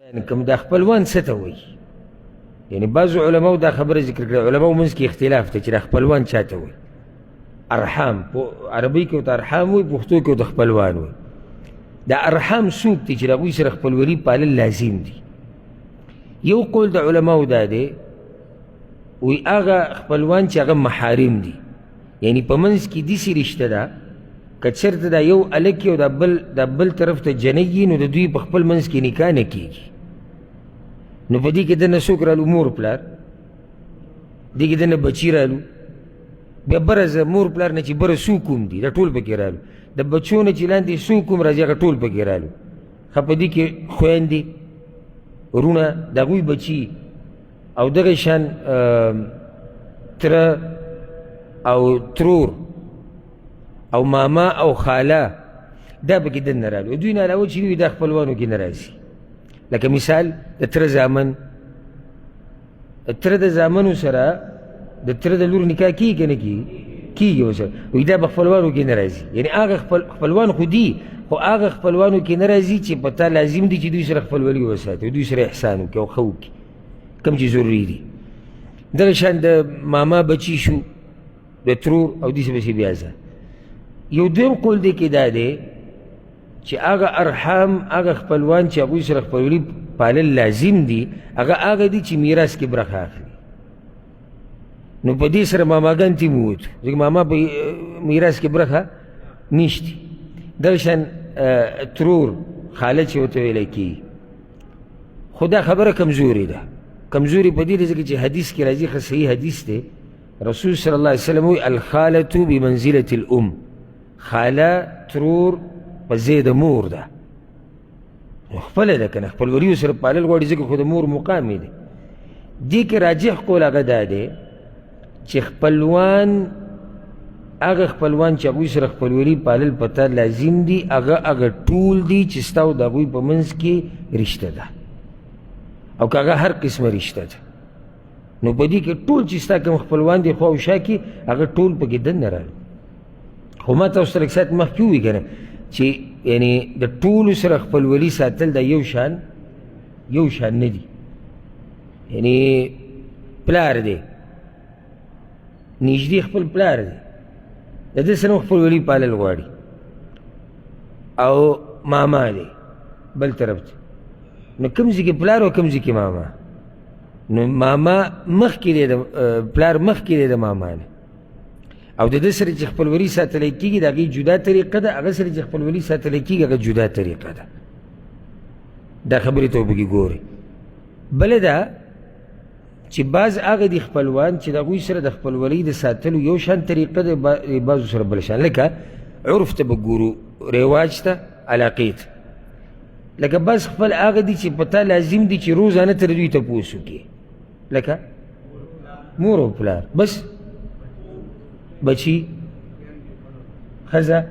کوم دا خپلوان څه ته وایي؟ یعنی بعضو علماو دا خبره ذکر کړه، علماو منځ کې اختلاف دی چې دا خپلوان چا ته وایي. ارحام عربي کې ورته ارحام وایي، پښتو کې ورته خپلوان وایي. دا ارحام څوک دي چې د هغوی سره خپلولي پالل لازم دي؟ یو قول د علماو دا دی، وایي هغه خپلوان چې هغه محارم دي، یعنی په منځ کې داسې رشته ده که چېرته دا یو هلک او دا بل طرف ته جنۍ نو د دوی په خپل منځ کې نکاح نه کېږي. نو په دې کې دنه څوک رالو؟ مور پلار. دې کې دنه بچي رالو، بیا بره مور پلار نه چې بره څوک کوم دي دا ټول پکې رالو، د بچو نه چې لاندې څوک کوم راځي هغه ټول پکې رالو. ښه په دې کې خویندې، وروڼه، د هغوی بچي او دغه شان تره او ترور او ماما او خاله دا پکې دننه رالو. دوی نه علاوه چې دوی دا خپلوانو کې نه راځي. لکه مثال د تره زامن، تره د زامنو سره د تره د لور نکاح کېږي که نه کېږي؟ کېږي ورسره. وایي دا په خپلوانو کې نه راځي. یعنی هغه خپلوان خو دي، خو هغه خپلوانو کې نه راځي چې په تا لازم دي چې دوی سره خپلولي وساتي او دوی سره احسان وکړي او ښه وکړي کوم چې ضروري دي. دغه شان د ماما بچي شو، د ترور او داسې پسې بیا ځه. یو دویم قول دی کې دا دی چې هغه ارحام، هغه خپلوان چې هغوی سره خپلولي پالل لازم دي، هغه دي چې میراث کې برخه اخلي. نو په دې سره ماماګان ترې ووتو، ځکه ماما په میراث کې برخه نشتي. دغه شان ترور، خاله چې ورته ویلی کېږي. خو دا خبره کمزورې ده. کمزوري په دې ده ځکه چې حدیث کې راځي، ښه صحیح حدیث دی، رسول صلی الله علیه وسلم وایي الخالة بمنزلة الام. خاله ترور په ځای د مور ده، خپله ده که نه، خپلولي ورسره پالل غواړي ځکه خو د مور مقام یې دی. دې کې راجح قول هغه دا دی چې خپلوان، هغه خپلوان چې هغوی سره خپلولي پالل په تا لازم دي، هغه ټول دي چې ستا او د هغوی په منځ کې رشته ده، او که هغه هر قسمه رشته ده. نو په دې کې ټول چې ستا کوم خپلوان دي خوا او شا کې هغه ټول پکې دننه رالو. خو ما تاسو سره لږ ساعت مخکې ووایي که نه چې یعنی د ټولو سره خپلولي ساتل دا یو شان نه دي. یعنی پلار دی، نږدې خپل پلار دی، د ده سره خپلولي پالل غواړي، او ماما دی بل طرف ته. نو کوم ځای کې پلار او کوم ځای کې ماما؟ نو ماما مخکې دی د پلار، مخکې دی د ماما نه، او د ده سره چې خپلولي ساتلی کېږي د هغې جدا طریقه ده، هغه سره چې خپلولي ساتلی کېږي هغه جدا طریقه ده. دا خبرې ته وپکې ګورئ. بله ده چې بعض هغه دي خپلوان چې د هغوی سره د خپلولۍ د ساتلو یو شان طریقه ده، بعضو سره بل شان. لکه عرف ته به ګورو، رواج ته، علاقې ته. لکه بعض خپل هغه دي چې په تا لازم دي چې روزانه تر دوی تپوس وکړي، لکه مور او پلار، بس بچي، ښځه،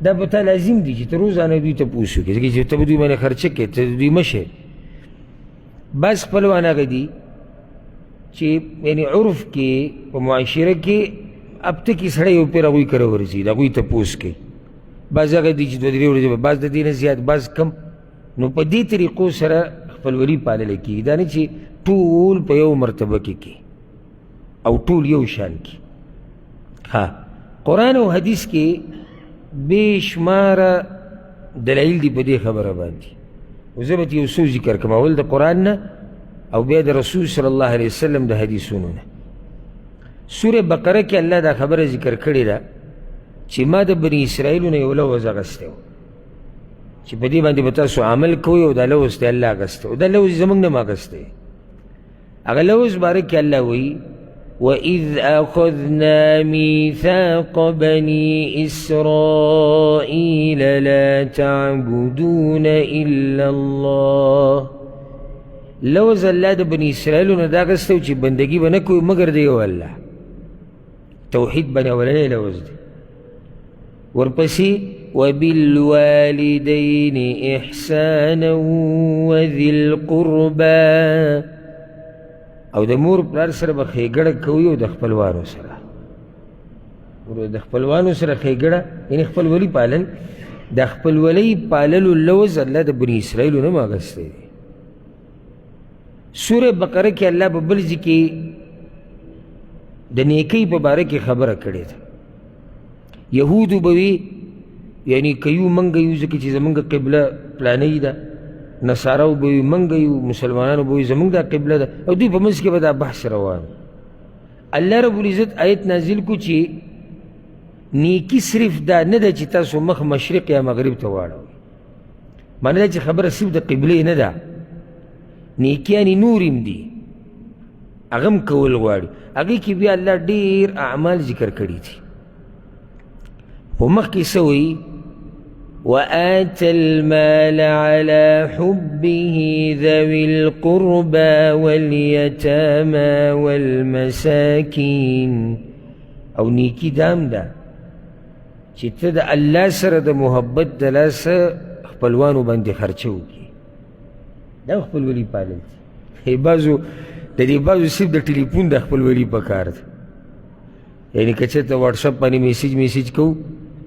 دا په تا لازم دي چې ته روزانه دوی تپوس وکړي، ځکه چې ته به دوی باندې خرچه کوې، ته دوی مشر. بعض خپلوان هغه دي چې یعنی عرف کې په معاشره کې اب تکې سړی یو پیر هغوی کره ورځي، د هغوی تپوس کوي. بعض هغه دي چې دوه درې ورځې، بعض د دې نه زیات، بعض کم. نو په دې طریقو سره خپلولي پاللی کېږي. دا نه چې ټول په یو مرتبه کې او ټول یو شان کې. قرآن او حدیث کې بې شماره دلایل دي په دې خبره باندې، او زه به یو څو ذکر کړم، اول د قرآن نه او بیا د رسول صلی الله علیه وسلم د حدیثونو نه. سوره بقره کې الله دا خبره ذکر کړې ده چې ما د بني اسرائیلو نه یو لوز اخیستی و چې په دې باندې به تاسو عمل کوئ، او دا لوز دی الله اخیستی، او دا لوز زموږ نه م اخیستی. هغه لوز باره کې الله وایي وَإِذْ أَخَذْنَا مِيثَاقَ بَنِي إِسْرَائِيلَ لَا تَعْبُدُونَ إِلَّا اللَّهَ. لوز الله د بني اسرائیلو نه دا اخیستی و چې بندګي به نه کوئ مګر د یو الله. توحید باندې اولنی لوز دی. ورپسې وَبِالْوَالِدَيْنِ إِحْسَانًا وَذِي الْقُرْبَى، او د مور پلار سره به ښېګړه کوي، او د خپلوانو سره، د خپلوانو سره ښېګړه یعنې خپلولي پالل. د خپلولۍ پاللو لوز الله د بني اسرائیلو نه م اخیستی دی. سورہ بقرہ کې الله په بل ځای کې د نیکۍ په باره کې خبره کړې ده. یهودو به وي یعنی که یو منګه یو ځکه چې زمونږ قبله پلانۍ ده، نصاراو به وي منګه یو، مسلمانانو به وي زمونږ دا قبله ده، او دوی په منځ کې به دا بحث روان. الله رب العزت آیت نازل کو چې نیکی صرف دا نه ده چې تاسو مخ مشرق یا مغرب ته واړوئ، معنی دا چې خبره صرف د قبلې نه ده، نیکیانې نور هم دي هغه هم کول غواړي. هغې کې بیا الله ډېر اعمال ذکر کړي دي. خو مخکې څه وایي وآت المال على حبه ذوي القربى واليتامى والمساكين. او نیکی دام ده چې ته د الله سره د محبت د لاسه خپلوانو باندې خرچه وکړي. دا خپلولي پالل دي. بعضو د دې بعضو صرف د ټلیفون د خپلولي په کار ده. یعنې که چېرته واټساپ باندې میسیج کوو،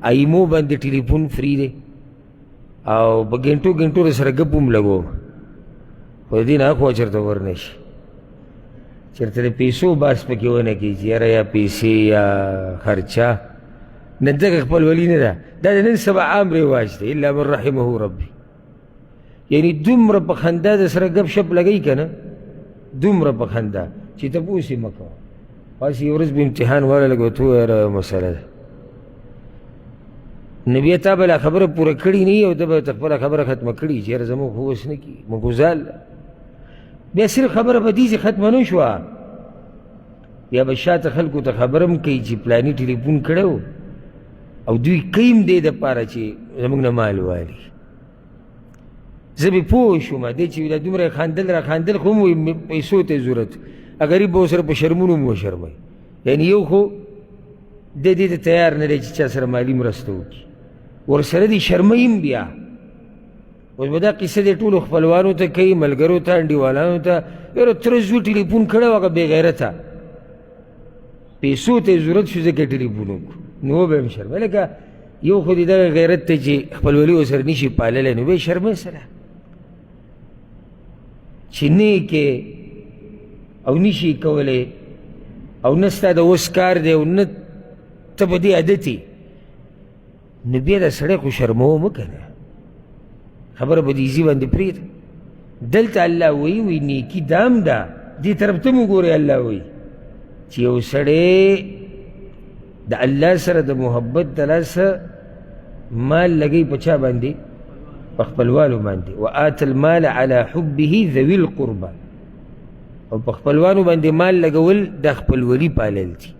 ایمو باندې ټلیفون فری دی او په ګنټو ګنټو سره ګپ هم لګوم، خو د دې نه اخوا چېرته ورنه شي، چېرته د پیسو بحث پکې ونه کېږي، یاره یا پیسې یا خرچه. نه دغه خپلولي نه ده، دا د نن سبا عام رواج دی، الا من رحمه ربي. یعنی دومره په خندا د سره ګپ شپ لګوي که نه، دومره په خندا چې تپوس یې مه کوه. بس یو ورځ به امتحان والا لګ ورته ووایه مسله ده، نبی تا به لا خبره پوره کړې نه وي او ده به ته خپله خبره ختمه کړي چې یاره زموږ خو اوس نه کېږي، موږ ګزال بیا صرف خبره به دې چې ختمه نه شوه، بیا به شاته خلکو ته خبره هم کوي چې پلاني ټلیفون کړی و او دوی کوي هم دې دپاره چې زموږ نه مال والي. زه به پوه شوم دې چې دا دومره خاندل را خاندل، خو هم وایي پیسو ته ضرورت، غریب به ورسره په شرمونو هم وشرموي. یعنې یو خو دې ته تیار نه دی چې چا سره مالي مرسته وکړي، ورسره دې شرموي هم بیا. اوس به دا قصه دې ټولو خپلوانو ته کوي، ملګرو ته، انډیوالانو ته، یاره تره زوی ټلیفون کړی و هغه بې غیرته، پیسو ته ضرورت شو ځکه ټلیفون وکړو، نو به هم شرموي. لکه یو خو دې دغه غیرت ته چې خپلولي ورسره نشي پاللی، نو به یې شرموي سره چې نه یې کې او نشي کولی او نه ستا د اوس کار دی او نه ته په دې عادت یې، نو بیا دا سړی خو شرموه مه که نه، خبره به د ایزي باندې پرېږده. دلته الله وایي نیکي دام ده، دې طرف ته مو ګورئ. الله وایي چې یو سړی د الله سره د محبت د لاسه مال لګوي په چا باندې؟ په خپلوانو باندې. وآت المال على حبه ذوي القربى، او په خپلوانو باندې مال لګول د خپلولي پالل دي.